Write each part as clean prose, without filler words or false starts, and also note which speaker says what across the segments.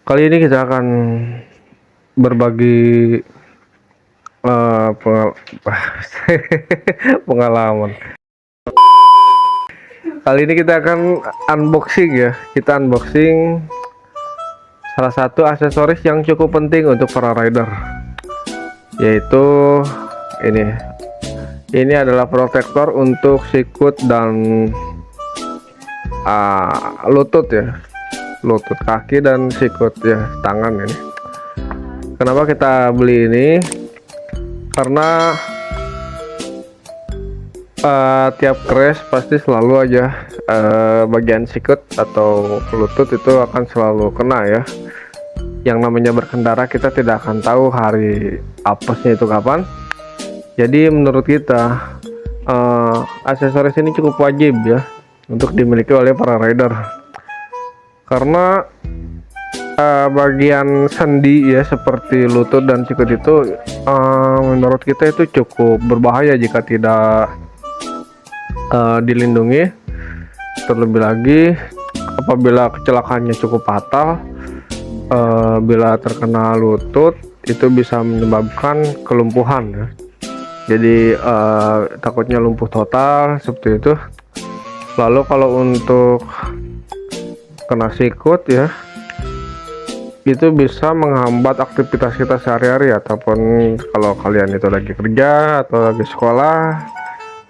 Speaker 1: Kali ini kita akan berbagi eh, pengal- pengalaman. Kali ini kita akan unboxing ya. Kita unboxing salah satu aksesoris yang cukup penting untuk para rider, yaitu ini. Ini adalah protektor untuk sikut dan lutut ya, lutut kaki dan sikut ya, tangan ini. Kenapa kita beli ini? Karena tiap crash pasti selalu aja bagian sikut atau lutut itu akan selalu kena ya. Yang namanya berkendara, kita tidak akan tahu hari apesnya itu kapan. Jadi menurut kita aksesoris ini cukup wajib ya untuk dimiliki oleh para rider, karena bagian sendi ya seperti lutut dan sikut itu menurut kita itu cukup berbahaya jika tidak dilindungi. Terlebih lagi apabila kecelakaannya cukup fatal, bila terkena lutut itu bisa menyebabkan kelumpuhan ya. Jadi takutnya lumpuh total seperti itu. Lalu kalau untuk kena sikut ya, itu bisa menghambat aktivitas kita sehari-hari, ataupun kalau kalian itu lagi kerja atau lagi sekolah,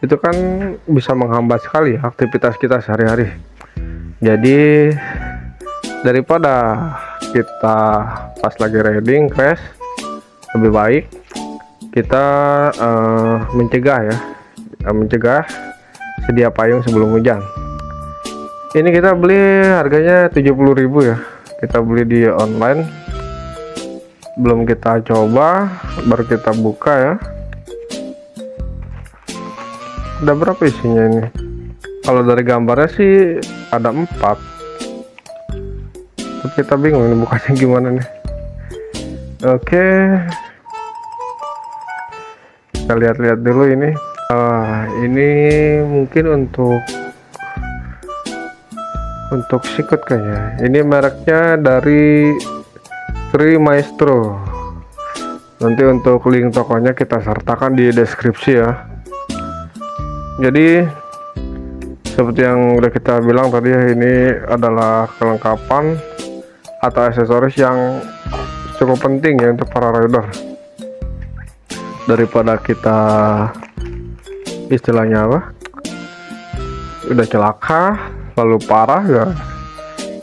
Speaker 1: itu kan bisa menghambat sekali aktivitas kita sehari-hari. Jadi daripada kita pas lagi riding crash, lebih baik kita mencegah sedia payung sebelum hujan. Ini kita beli harganya 70.000 ya. Kita beli di online, belum kita coba, baru kita buka ya. Ada berapa isinya ini? Kalau dari gambarnya sih ada 4, tapi kita bingung ini bukanya gimana nih. Oke, kita lihat-lihat dulu ini. Ini mungkin untuk sikut kayaknya. Ini mereknya dari Tri Maestro. Nanti untuk link tokonya kita sertakan di deskripsi ya. Jadi seperti yang udah kita bilang tadi ya, ini adalah kelengkapan atau aksesoris yang cukup penting ya untuk para rider. Daripada kita istilahnya apa, udah celaka lalu parah ya,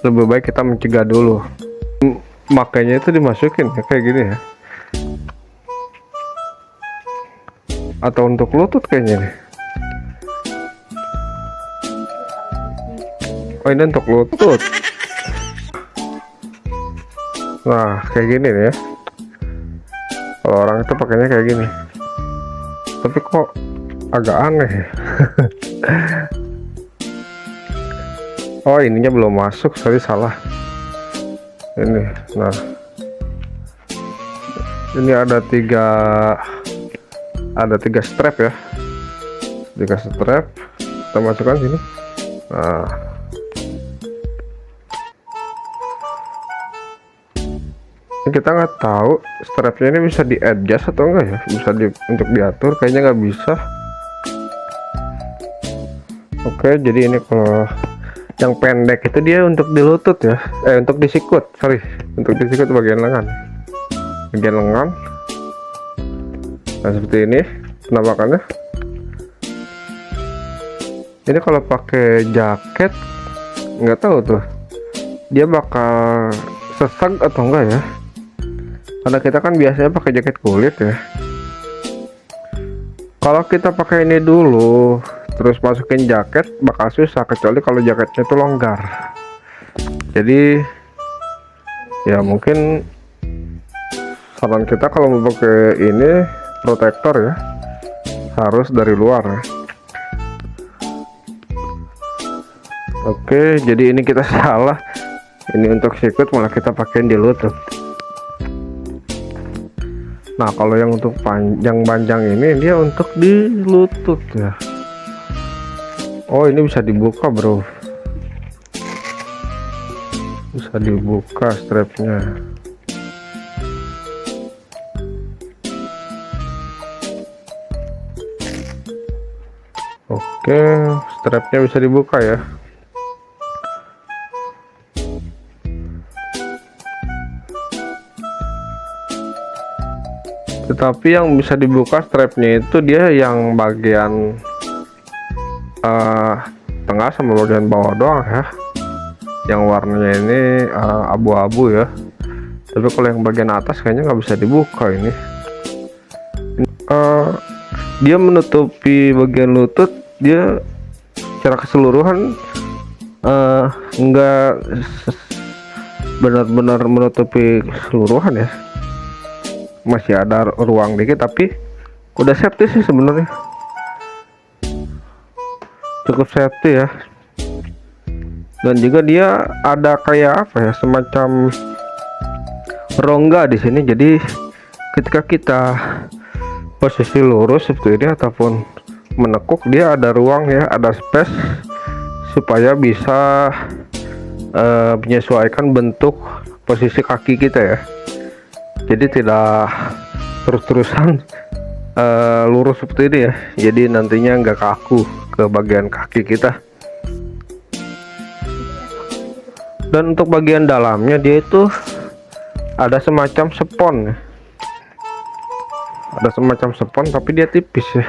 Speaker 1: lebih baik kita mencegah dulu. Makanya itu dimasukin ya kayak gini ya, atau untuk lutut kayaknya nih. Oh, ini untuk lutut. Nah kayak gini nih ya, kalau orang itu pakainya kayak gini, tapi kok agak aneh ya. Oh, ininya belum masuk, tadi salah. Ini, nah, ini ada tiga strap ya, 3 strap. Kita masukkan sini. Nah, ini kita nggak tahu strapnya ini bisa di adjust atau enggak ya, bisa untuk diatur, kayaknya nggak bisa. Oke, jadi ini kalau yang pendek itu dia untuk di lutut ya, untuk di sikut, untuk di sikut bagian lengan. Nah seperti ini penampakannya. Ini kalau pakai jaket nggak tahu tuh dia bakal sesek atau enggak ya, karena kita kan biasanya pakai jaket kulit ya. Kalau kita pakai ini dulu terus masukin jaket bakal susah, kecuali kalau jaketnya itu longgar. Jadi ya mungkin saran kita kalau mau pakai ini protektor ya, harus dari luar ya. Oke, jadi ini kita salah, ini untuk sikut malah kita pakai di lutut. Nah kalau yang untuk panjang ini dia untuk di lutut ya. Oh, ini bisa dibuka bro. bisa dibuka strapnya. Oke, strapnya bisa dibuka ya. Tetapi yang bisa dibuka strapnya itu dia yang bagian tengah sama bagian bawah doang ya, yang warnanya ini abu-abu ya. Tapi kalau yang bagian atas kayaknya nggak bisa dibuka ini. Dia menutupi bagian lutut, dia secara keseluruhan nggak benar-benar menutupi keseluruhan ya, masih ada ruang dikit, tapi udah safety sih sebenarnya, cukup safety ya. Dan juga dia ada kayak apa ya, semacam rongga di sini, jadi ketika kita posisi lurus seperti ini ataupun menekuk, dia ada ruang ya, ada space supaya bisa menyesuaikan bentuk posisi kaki kita ya. Jadi tidak terus-terusan lurus seperti ini ya, jadi nantinya nggak kaku ke bagian kaki kita. Dan untuk bagian dalamnya dia itu ada semacam spons ya. Ada semacam spons tapi dia tipis ya,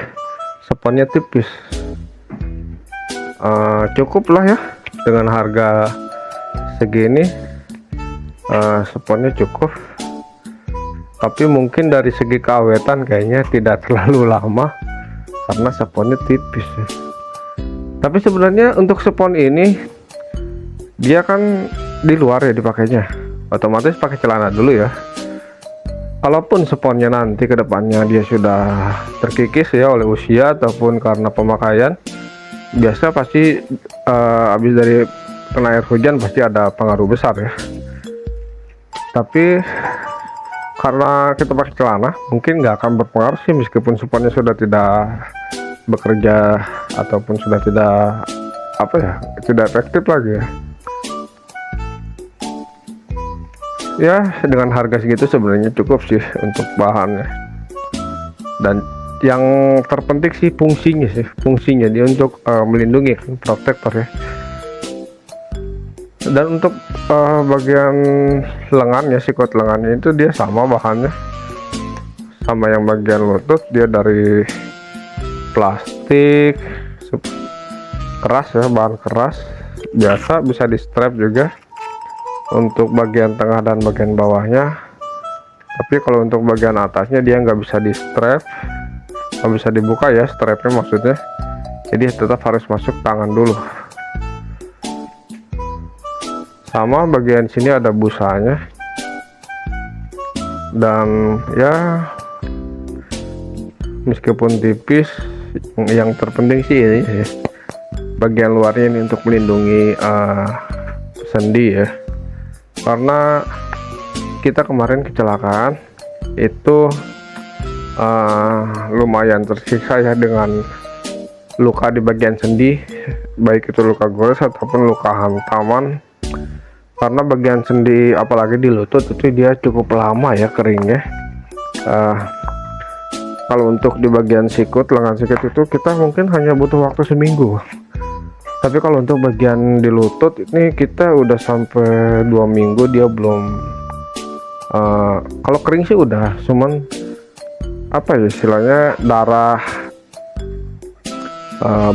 Speaker 1: sponnya tipis. Cukup lah ya dengan harga segini, sponnya cukup. Tapi mungkin dari segi keawetan kayaknya tidak terlalu lama karena sponnya tipis ya. Tapi sebenarnya untuk spons ini dia kan di luar ya dipakainya, otomatis pakai celana dulu ya. Kalaupun sponnya nanti kedepannya dia sudah terkikis ya oleh usia ataupun karena pemakaian, biasa pasti habis dari kena air hujan pasti ada pengaruh besar ya. Tapi karena kita pakai celana mungkin nggak akan berpengaruh sih, meskipun sponnya sudah tidak bekerja ataupun sudah tidak apa ya, tidak efektif lagi ya. Ya dengan harga segitu sebenarnya cukup sih untuk bahannya. Dan yang terpenting sih fungsinya dia untuk melindungi kan, protektor ya. Dan untuk bagian lengannya, sikut lengannya itu dia sama bahannya sama yang bagian lutut, dia dari plastik keras ya, bahan keras biasa, bisa di strap juga untuk bagian tengah dan bagian bawahnya. Tapi kalau untuk bagian atasnya dia nggak bisa di strap, nggak bisa dibuka ya strapnya maksudnya, jadi tetap harus masuk tangan dulu. Sama bagian sini ada busanya, dan ya meskipun tipis, yang terpenting sih ini ya, bagian luarnya ini untuk melindungi sendi ya. Karena kita kemarin kecelakaan itu lumayan tersiksa ya dengan luka di bagian sendi, baik itu luka gores ataupun luka hantaman. Karena bagian sendi apalagi di lutut itu dia cukup lama ya keringnya. Kalau untuk di bagian sikut, lengan sikut itu kita mungkin hanya butuh waktu seminggu. Tapi kalau untuk bagian di lutut ini kita udah sampai 2 minggu dia belum. Kalau kering sih udah, cuman apa ya istilahnya, darah,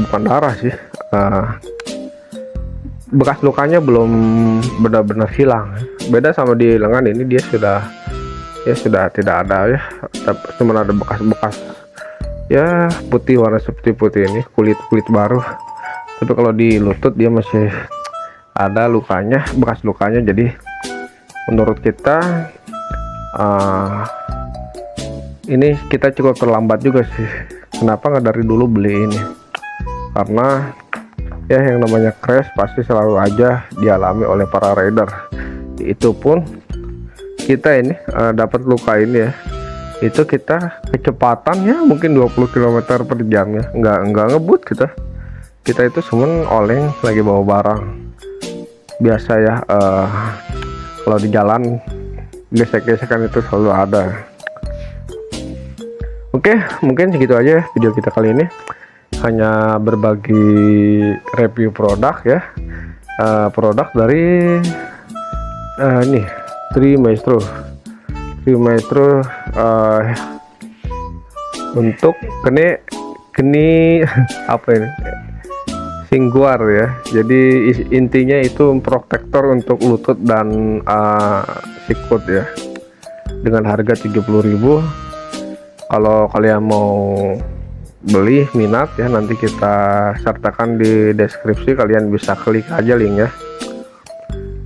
Speaker 1: bukan darah sih, bekas lukanya belum benar-benar hilang. Beda sama di lengan, ini dia sudah tidak ada ya, cuma ada bekas-bekas ya putih, warna seperti putih ini, kulit baru. Tapi kalau di lutut dia masih ada lukanya, bekas lukanya. Jadi menurut kita ini kita cukup terlambat juga sih. Kenapa nggak dari dulu beli ini? Karena ya yang namanya crash pasti selalu aja dialami oleh para rider. Itu pun kita ini dapat luka ini ya, itu kita kecepatannya mungkin 20 km per jam ya, nggak ngebut kita itu cuman oleng lagi bawa barang. biasa ya, kalau di jalan gesek-gesekan itu selalu ada. Oke, mungkin segitu aja ya video kita kali ini, hanya berbagi review produk ya, produk dari ini Trimaestro untuk keni apa ini, Singguar ya. Jadi intinya itu protektor untuk lutut dan sikut ya, dengan harga 30.000. Kalau kalian mau beli minat ya, nanti kita sertakan di deskripsi, kalian bisa klik aja link ya.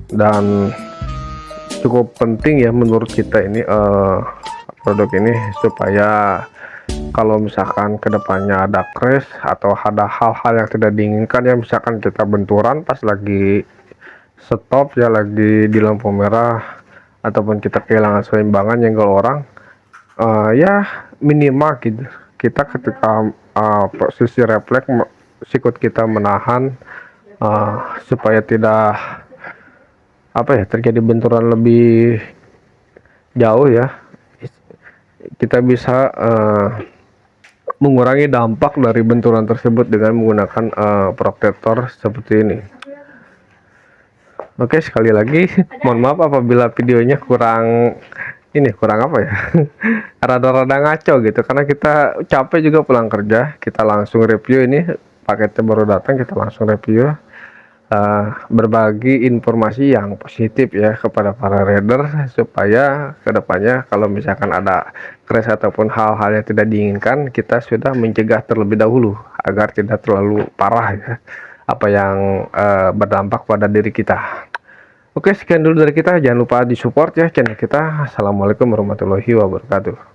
Speaker 1: Dan cukup penting ya menurut kita ini produk ini, supaya kalau misalkan kedepannya ada crash atau ada hal-hal yang tidak diinginkan ya, misalkan kita benturan pas lagi stop ya, lagi di lampu merah, ataupun kita kehilangan seimbangan nyenggol orang, ya minimal gitu kita ketika posisi refleks sikut kita menahan, supaya tidak terjadi benturan lebih jauh ya, kita bisa mengurangi dampak dari benturan tersebut dengan menggunakan protektor seperti ini. Oke, sekali lagi mohon maaf apabila videonya kurang rada-rada ngaco gitu, karena kita capek juga pulang kerja, kita langsung review ini, paketnya baru datang kita langsung review, berbagi informasi yang positif ya kepada para rider, supaya kedepannya kalau misalkan ada crash ataupun hal-hal yang tidak diinginkan, kita sudah mencegah terlebih dahulu agar tidak terlalu parah ya apa yang berdampak pada diri kita. Oke, sekian dulu dari kita, jangan lupa di support ya channel kita. Assalamualaikum warahmatullahi wabarakatuh.